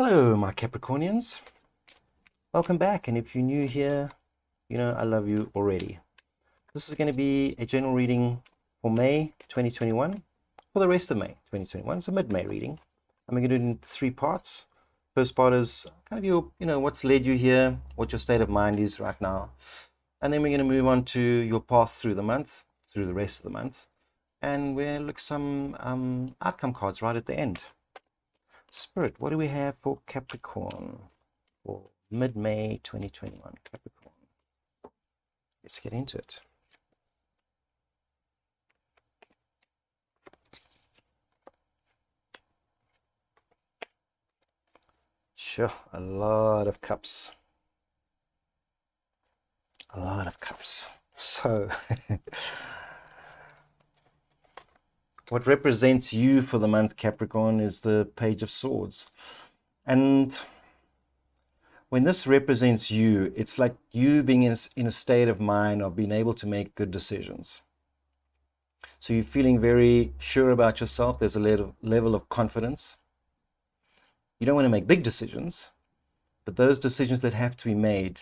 Hello, my Capricornians. Welcome back. And if you're new here, you know I love you already. This is going to be a general reading for May 2021, for the rest of May 2021. It's a mid-May reading. I'm going to do it in 3 parts. First part is kind of your, what's led you here, what your state of mind is right now. And then we're going to move on to your path through the month, through the rest of the month. And we'll look some outcome cards right at the end. Spirit, what do we have for Capricorn for mid-May 2021? Capricorn. Let's get into it. Sure, a lot of cups. A lot of cups. So, what represents you for the month, Capricorn, is the Page of Swords. And when this represents you, it's like you being in a state of mind of being able to make good decisions. So you're feeling very sure about yourself. There's a level of confidence. You don't want to make big decisions, but those decisions that have to be made,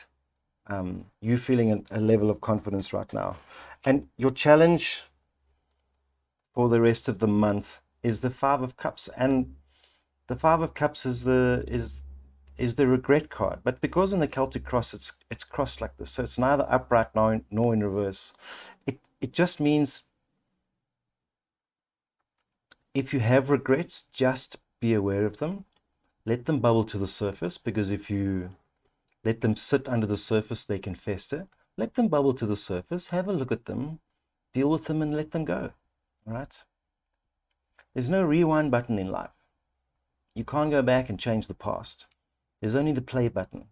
you're feeling a level of confidence right now. And your challenge for the rest of the month is the 5 of Cups. And the 5 of Cups is the regret card. But because in the Celtic cross it's crossed like this, so it's neither upright nor in reverse. It just means if you have regrets, just be aware of them. Let them bubble to the surface, because if you let them sit under the surface, they can fester. Let them bubble to the surface, have a look at them, deal with them, and let them go. All right? There's no rewind button in life. You can't go back and change the past. There's only the play button.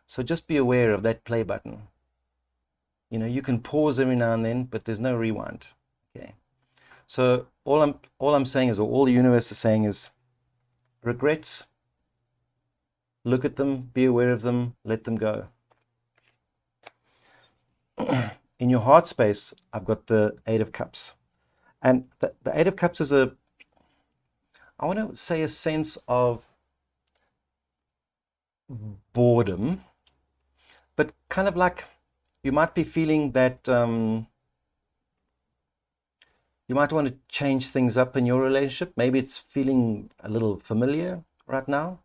So just be aware of that play button. You can pause every now and then, but there's no rewind. Okay. So all I'm saying is, or all the universe is saying is, regrets, look at them, be aware of them, let them go. In your heart space, I've got the 8 of Cups. And the 8 of Cups is I want to say a sense of boredom, but kind of like you might be feeling that you might want to change things up in your relationship. Maybe it's feeling a little familiar right now.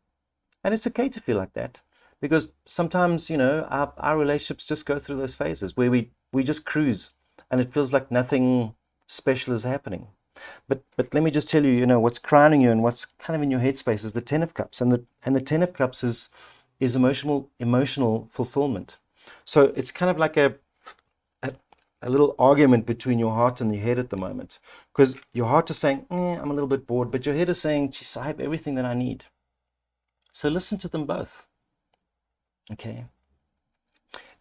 And it's okay to feel like that, because sometimes, our relationships just go through those phases where we just cruise and it feels like nothing special is happening. But let me just tell you, what's crowning you and what's kind of in your headspace is the 10 of Cups. And the 10 of Cups is emotional fulfillment. So it's kind of like a little argument between your heart and your head at the moment, because your heart is saying, I'm a little bit bored, but your head is saying, geez, I have everything that I need. So listen to them both. Okay.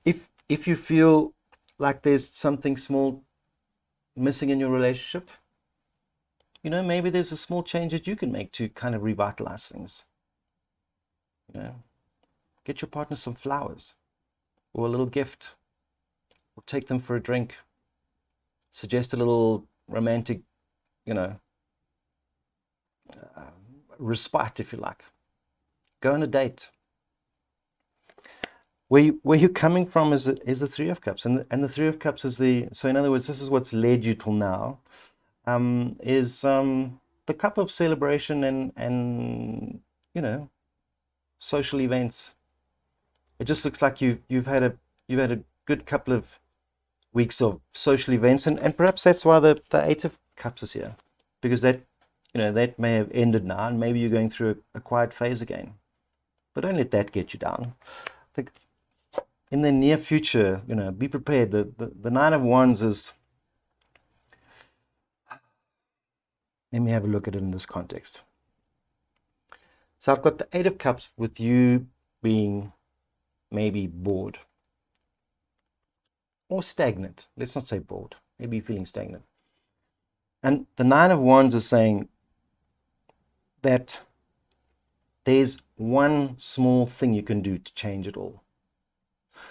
If you feel like there's something small missing in your relationship, maybe there's a small change that you can make to kind of revitalize things. Get your partner some flowers or a little gift, or take them for a drink. Suggest a little romantic, respite, if you like. Go on a date. Where you're coming from is the 3 of Cups, and the 3 of Cups is so in other words, this is what's led you till now, is the cup of celebration and social events. It just looks like you've had a good couple of weeks of social events, and perhaps that's why the 8 of Cups is here, because that may have ended now, and maybe you're going through a quiet phase again. But don't let that get you down. I think in the near future, be prepared. The 9 of Wands is, let me have a look at it in this context. So I've got the 8 of Cups with you being maybe bored or stagnant. Let's not say bored. Maybe you're feeling stagnant. And the 9 of Wands is saying that there's one small thing you can do to change it all.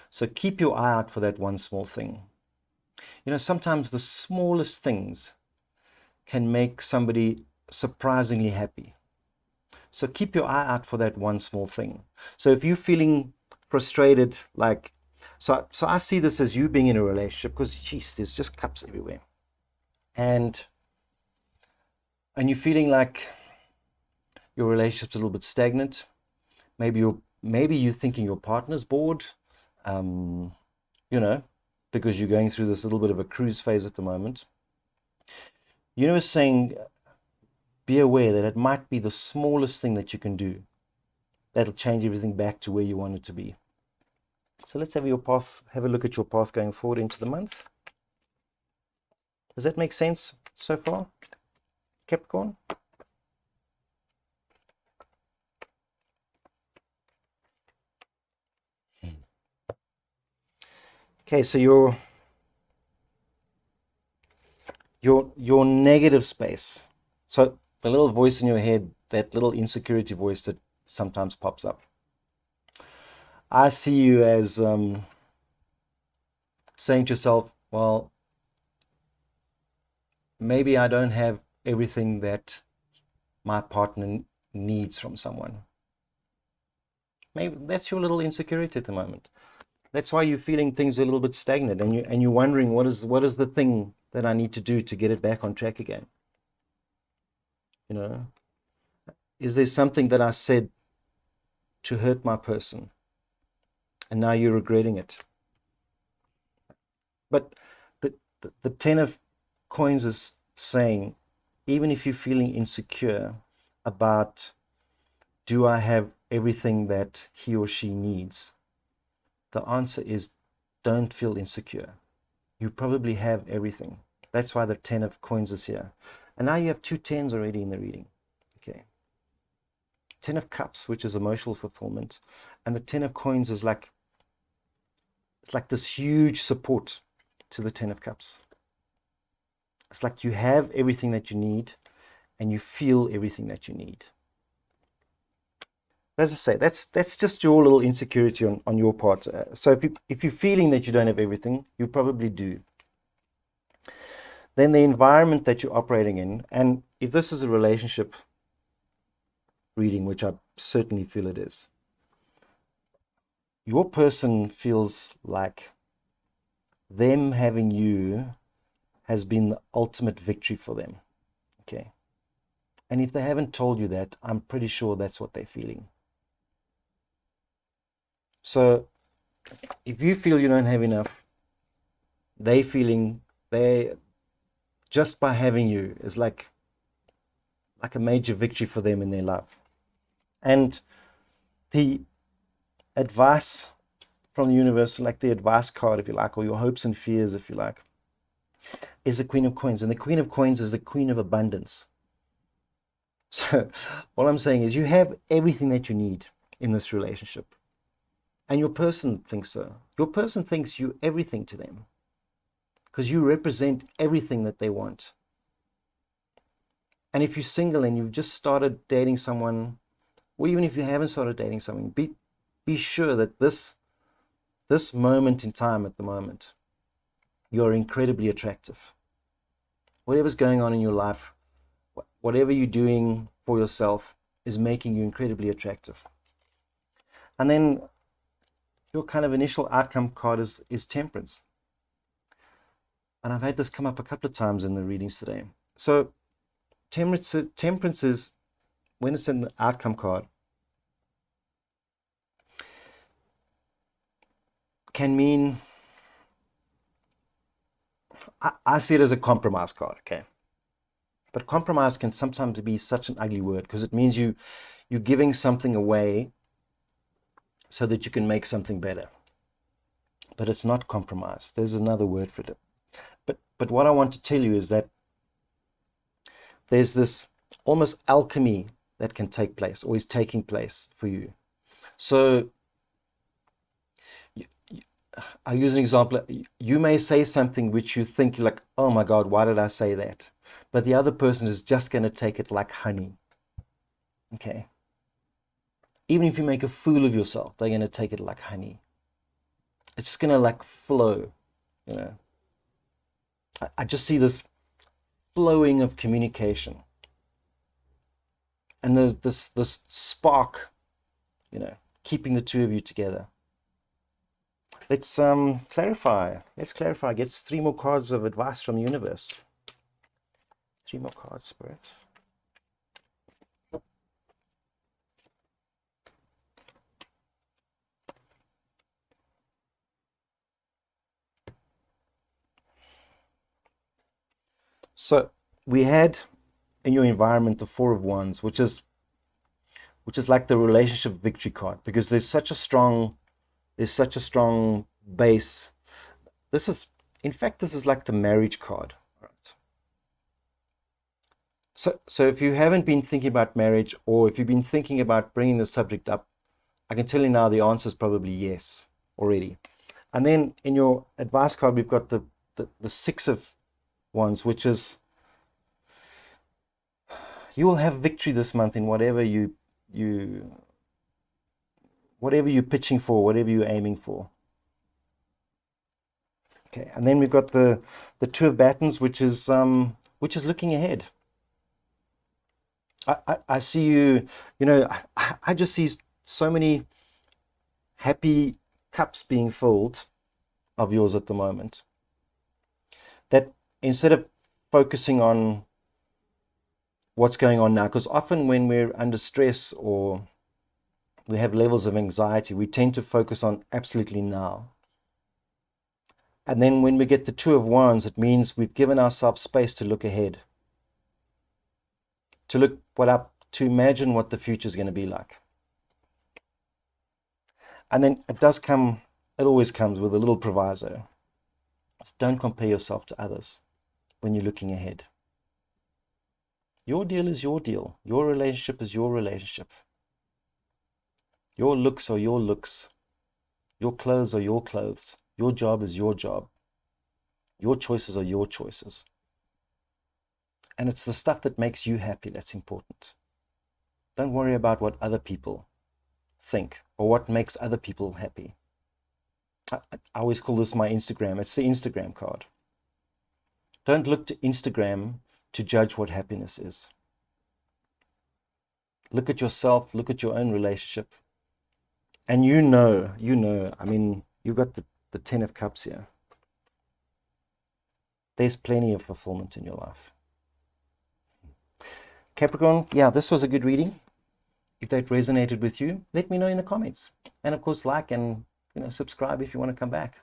So keep your eye out for that one small thing. Sometimes the smallest things can make somebody surprisingly happy. So keep your eye out for that one small thing. So if you're feeling frustrated, like, so I see this as you being in a relationship, because geez, there's just cups everywhere. And you're feeling like your relationship's a little bit stagnant. Maybe you're thinking your partner's bored, because you're going through this little bit of a cruise phase at the moment. Universe saying, be aware that it might be the smallest thing that you can do that'll change everything back to where you want it to be. So let's have a look at your path going forward into the month. Does that make sense so far, Capricorn? Okay, so your negative space. So the little voice in your head, that little insecurity voice that sometimes pops up. I see you as saying to yourself, well, maybe I don't have everything that my partner needs from someone. Maybe that's your little insecurity at the moment. That's why you're feeling things a little bit stagnant, and you're wondering what is the thing that I need to do to get it back on track again. Is there something that I said to hurt my person, and now you're regretting it? But the 10 of coins is saying, even if you're feeling insecure about, do I have everything that he or she needs? The answer is, don't feel insecure. You probably have everything. That's why the 10 of coins is here. And now you have 2 10s already in the reading. Okay. 10 of cups, which is emotional fulfillment. And the 10 of coins is like, it's like this huge support to the 10 of cups. It's like you have everything that you need and you feel everything that you need. As I say, that's just your little insecurity on your part. So if you're feeling that you don't have everything, you probably do. Then the environment that you're operating in, and if this is a relationship reading, which I certainly feel it is, your person feels like them having you has been the ultimate victory for them. Okay. And if they haven't told you that, I'm pretty sure that's what they're feeling. So if you feel you don't have enough, they just by having you is like a major victory for them in their life. And the advice from the universe, like the advice card, if you like, or your hopes and fears, if you like, is the Queen of Coins. And the Queen of Coins is the Queen of Abundance. So all I'm saying is you have everything that you need in this relationship. And your person thinks so. Your person thinks you everything to them because you represent everything that they want. And if you're single and you've just started dating someone, or even if you haven't started dating someone, be sure that this moment in time at the moment, you're incredibly attractive. Whatever's going on in your life, whatever you're doing for yourself is making you incredibly attractive. And then your kind of initial outcome card is Temperance. And I've had this come up a couple of times in the readings today. So temperance is, when it's in the outcome card, can mean, I see it as a compromise card, okay? But compromise can sometimes be such an ugly word because it means you're giving something away so that you can make something better. But it's not compromise. There's another word for it. But what I want to tell you is that there's this almost alchemy that can take place, or is taking place for you. So I'll use an example. You may say something which you think like, oh my God, why did I say that? But the other person is just going to take it like honey. Okay. Even if you make a fool of yourself, they're going to take it like honey. It's just going to like flow, you know. I just see this flowing of communication. And there's this spark, keeping the two of you together. Let's clarify. Let's clarify. Get 3 more cards of advice from the universe. 3 more cards, Spirit. So we had in your environment the 4 of Wands, which is like the relationship victory card, because there's such a strong base. This is like the marriage card, right? So if you haven't been thinking about marriage, or if you've been thinking about bringing the subject up, I can tell you now the answer is probably yes already. And then in your advice card, we've got the 6 of Wands, which is you will have victory this month in whatever you're pitching for, whatever you're aiming for. Okay, and then we've got the 2 of Batons, which is looking ahead. I see you, I just see so many happy cups being filled of yours at the moment, that instead of focusing on what's going on now, because often when we're under stress or we have levels of anxiety, we tend to focus on absolutely now. And then when we get the 2 of Wands, it means we've given ourselves space to look ahead, to imagine what the future is going to be like. And then it always comes with a little proviso. Just don't compare yourself to others when you're looking ahead. Your deal is your deal. Your relationship is your relationship. Your looks are your looks. Your clothes are your clothes. Your job is your job. Your choices are your choices. And it's the stuff that makes you happy that's important. Don't worry about what other people think or what makes other people happy. I always call this my Instagram. It's the Instagram card. Don't look to Instagram to judge what happiness is. Look at yourself, look at your own relationship. And I mean, you've got the 10 of Cups here. There's plenty of fulfillment in your life. Capricorn, yeah, this was a good reading. If that resonated with you, let me know in the comments. And of course, like and subscribe if you want to come back.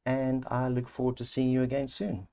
And I look forward to seeing you again soon.